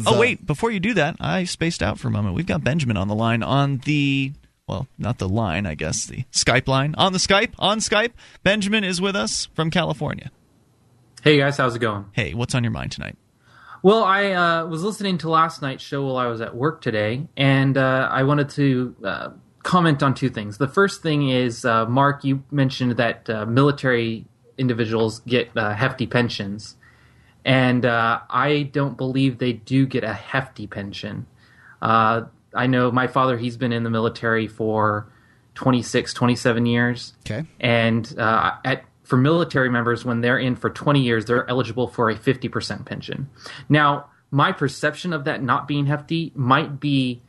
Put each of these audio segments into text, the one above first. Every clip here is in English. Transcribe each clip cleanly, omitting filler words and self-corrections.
Oh, wait, before you do that, I spaced out for a moment. We've got Benjamin on the line on the, well, not the line, I guess, the Skype line. On Skype, Benjamin is with us from California. Hey, guys, how's it going? Hey, what's on your mind tonight? Well, I was listening to last night's show while I was at work today, and I wanted to comment on two things. The first thing is, Mark, you mentioned that military individuals get hefty pensions. And I don't believe they do get a hefty pension. I know my father, he's been in the military for 26, 27 years. Okay. And for military members, when they're in for 20 years, they're eligible for a 50% pension. Now, my perception of that not being hefty might be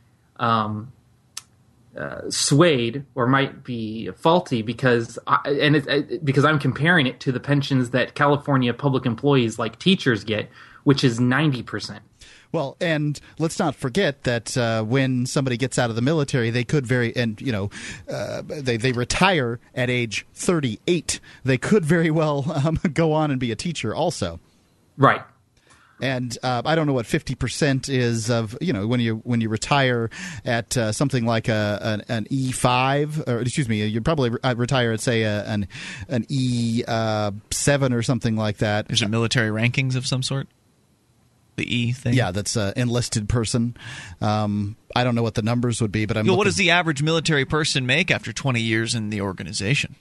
swayed or might be faulty because I'm comparing it to the pensions that California public employees like teachers get, which is 90%. Well, and let's not forget that when somebody gets out of the military, they could they retire at age 38. They could very well go on and be a teacher also. Right. And I don't know what 50% is of when you retire at something like an E5 or excuse me, you'd probably retire at say an E7 or something like that. There's a military rankings of some sort. The E thing. Yeah, that's enlisted person. I don't know what the numbers would be, but what does the average military person make after 20 years in the organization?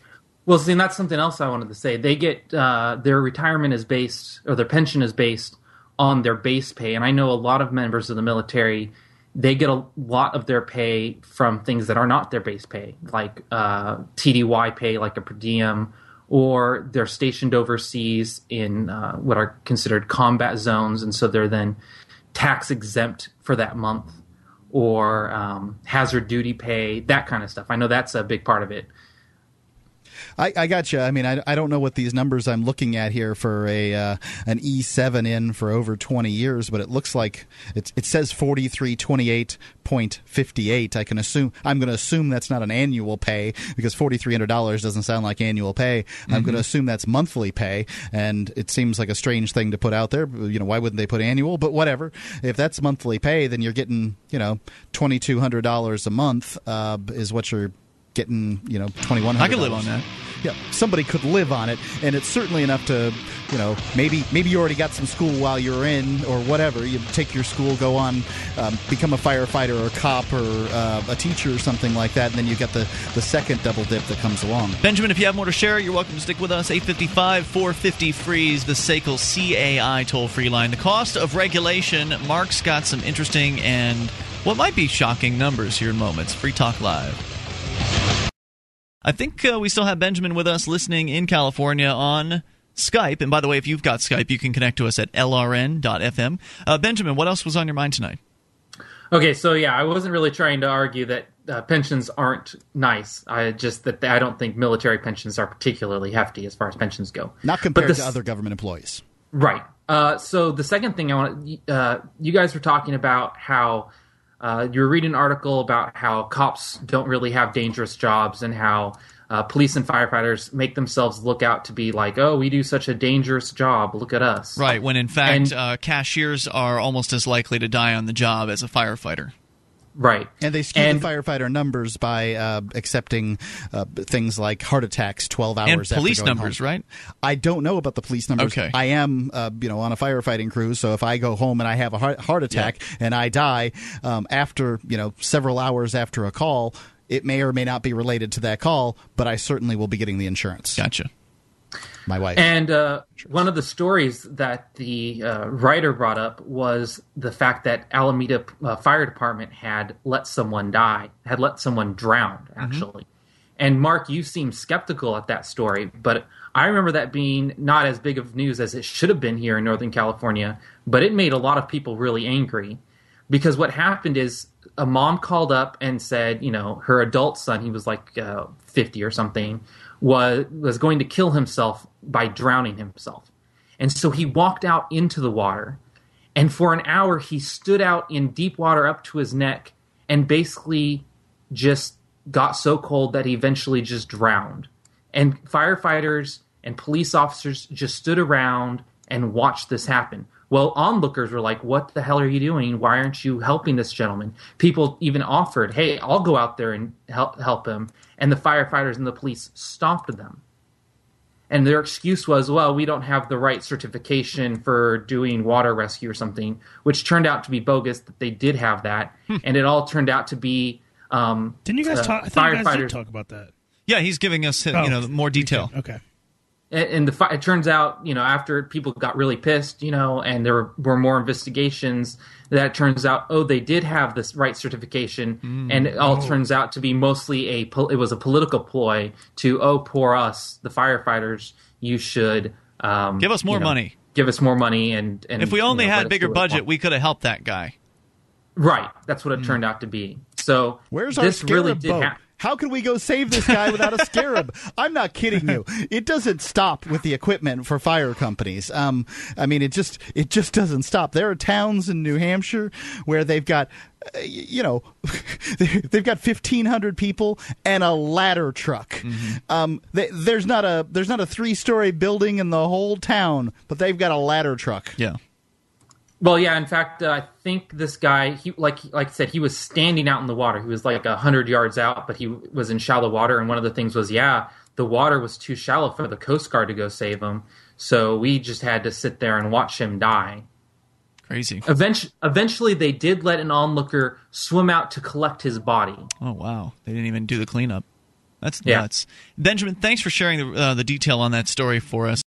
Well, see, and that's something else I wanted to say. They get their retirement is based, or their pension is based on their base pay. And I know a lot of members of the military, they get a lot of their pay from things that are not their base pay, like TDY pay, like a per diem, or they're stationed overseas in what are considered combat zones, and so they're then tax exempt for that month, or hazard duty pay, that kind of stuff. I know that's a big part of it. I got you. I mean, I don't know what these numbers I'm looking at here for an E7 in for over 20 years, but it looks like it says 4328.58. I'm going to assume that's not an annual pay because $4,300 doesn't sound like annual pay. I'm going to assume that's monthly pay, and it seems like a strange thing to put out there. Why wouldn't they put annual? But whatever. If that's monthly pay, then you're getting $2,200 a month is what you're getting, $2,100. I could live on that. Yeah, somebody could live on it, and it's certainly enough to, maybe you already got some school while you're in, or whatever. You take your school, go on, become a firefighter or a cop or a teacher or something like that, and then you get the second double dip that comes along. Benjamin, if you have more to share, you're welcome to stick with us. 855-450-FREEZE, the SACL CAI toll-free line. The cost of regulation. Mark's got some interesting and what might be shocking numbers here in moments. Free Talk Live. I think we still have Benjamin with us listening in California on Skype. And by the way, if you've got Skype, you can connect to us at lrn.fm. Benjamin, what else was on your mind tonight? Okay, so I wasn't really trying to argue that pensions aren't nice. I don't think military pensions are particularly hefty as far as pensions go. Not compared to other government employees. Right. So the second thing I want, you guys were talking about how you were reading an article about how cops don't really have dangerous jobs and how police and firefighters make themselves look out to be like, oh, we do such a dangerous job. Look at us. Right, when in fact cashiers are almost as likely to die on the job as a firefighter. Right. And they skew the firefighter numbers by accepting things like heart attacks 12 hours and after police going numbers, home. right? I don't know about the police numbers. Okay. I am, on a firefighting crew, so if I go home and I have a heart attack and I die after, several hours after a call, it may or may not be related to that call, but I certainly will be getting the insurance. Gotcha. My wife. And one of the stories that the writer brought up was the fact that Alameda Fire Department had let someone drown, actually. And Mark, you seem skeptical at that story, but I remember that being not as big of news as it should have been here in Northern California, but it made a lot of people really angry because what happened is a mom called up and said, her adult son, he was like 50 or something, was going to kill himself by drowning himself. And so he walked out into the water, and for an hour he stood out in deep water up to his neck and basically just got so cold that he eventually just drowned. And firefighters and police officers just stood around and watched this happen. Well, onlookers were like, what the hell are you doing? Why aren't you helping this gentleman? People even offered, hey, I'll go out there and help him. And the firefighters and the police stopped them. And their excuse was, well, we don't have the right certification for doing water rescue or something, which turned out to be bogus, that they did have that. And it all turned out to be didn't you guys talk? I thought you guys did talk about that. Yeah, he's giving us more detail. Okay. And it turns out, after people got really pissed, and there were more investigations, that it turns out, they did have this right certification, and it all turns out to be mostly it was a political ploy to, poor us, the firefighters, you should give us more money. Give us more money, and if we only had bigger budget, we could have helped that guy. Right, that's what it turned out to be. So where's our scarab boat? How can we go save this guy without a scarab? I'm not kidding you. It doesn't stop with the equipment for fire companies. It just doesn't stop. There are towns in New Hampshire where they've got, they've got 1,500 people and a ladder truck. There's not a 3-story building in the whole town, but they've got a ladder truck. Yeah. Well, yeah. In fact, I think this guy, he like I said, he was standing out in the water. He was like 100 yards out, but he was in shallow water. And one of the things was, the water was too shallow for the Coast Guard to go save him. So we just had to sit there and watch him die. Crazy. Eventually, they did let an onlooker swim out to collect his body. Oh, wow. They didn't even do the cleanup. That's nuts. Benjamin, thanks for sharing the detail on that story for us.